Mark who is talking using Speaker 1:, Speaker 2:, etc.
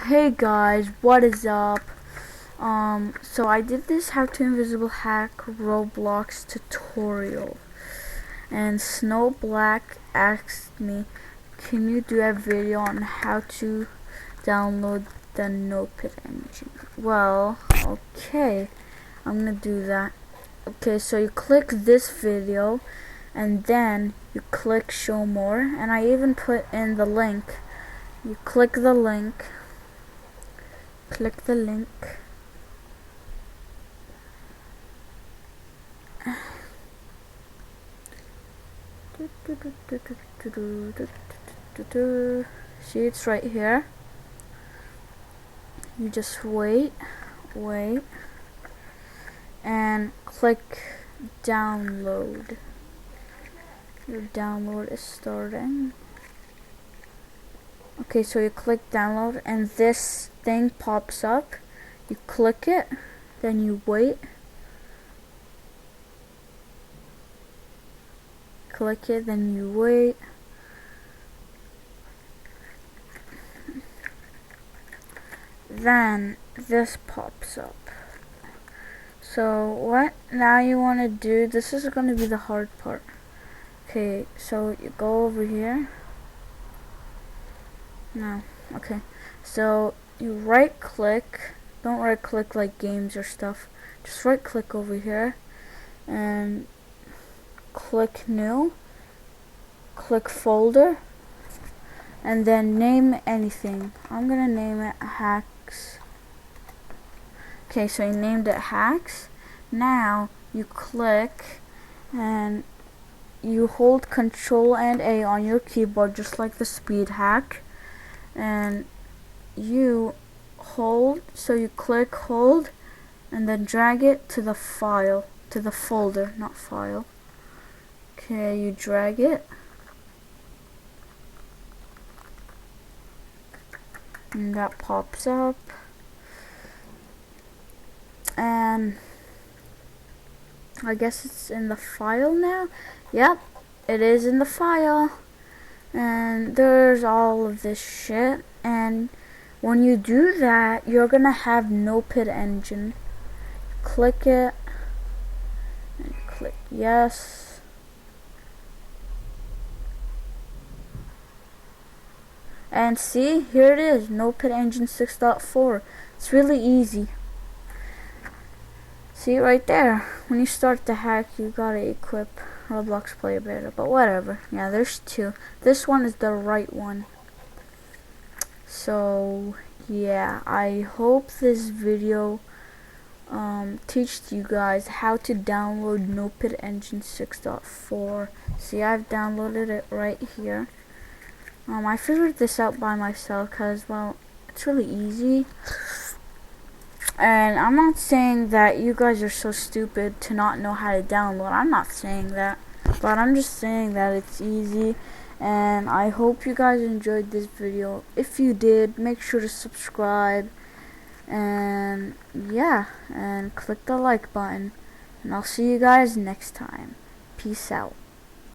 Speaker 1: Hey guys, what is up? So I did this how to invisible hack Roblox tutorial, and Snow Black asked me, can you do a video on how to download the Nopede engine? Well, okay, I'm gonna do that. Okay, so you click this video, and then you click show more, and I even put in the link. You click the link. Click the link. See, it's right here. You just wait, and click download. Your download is starting. Okay, so you click download and this thing pops up. You click it, then you wait. Click it, then you wait. Then this pops up. So what now you want to do, this is going to be the hard part. Okay, so you go over here. No, okay. So you right click, don't right click like games or stuff. Just right click over here and click new, click folder, and then name anything. I'm gonna name it hacks. Okay, so you named it hacks. Now you click and you hold Control and A on your keyboard just like the speed hack, and you hold, so you click, hold, and then drag it to the file, to the folder, not file. Okay, you drag it, and that pops up, and I guess it's in the file now. Yep, it is in the file, and there's all of this shit. And when you do that, you're gonna have Nopede engine. Click it and click yes. And see, here it is, Nopede engine 6.4. It's really easy. See right there, when you start the hack, you gotta equip Roblox Player Beta, but whatever. Yeah, there's two. This one is the right one. So yeah, I hope this video teaches you guys how to download Nopede engine 6.4. See, I've downloaded it right here. I figured this out by myself because, well, it's really easy. And I'm not saying that you guys are so stupid to not know how to download. I'm not saying that, but I'm just saying that it's easy. And I hope you guys enjoyed this video. If you did, make sure to subscribe, and yeah, and click the like button, and I'll see you guys next time. Peace out.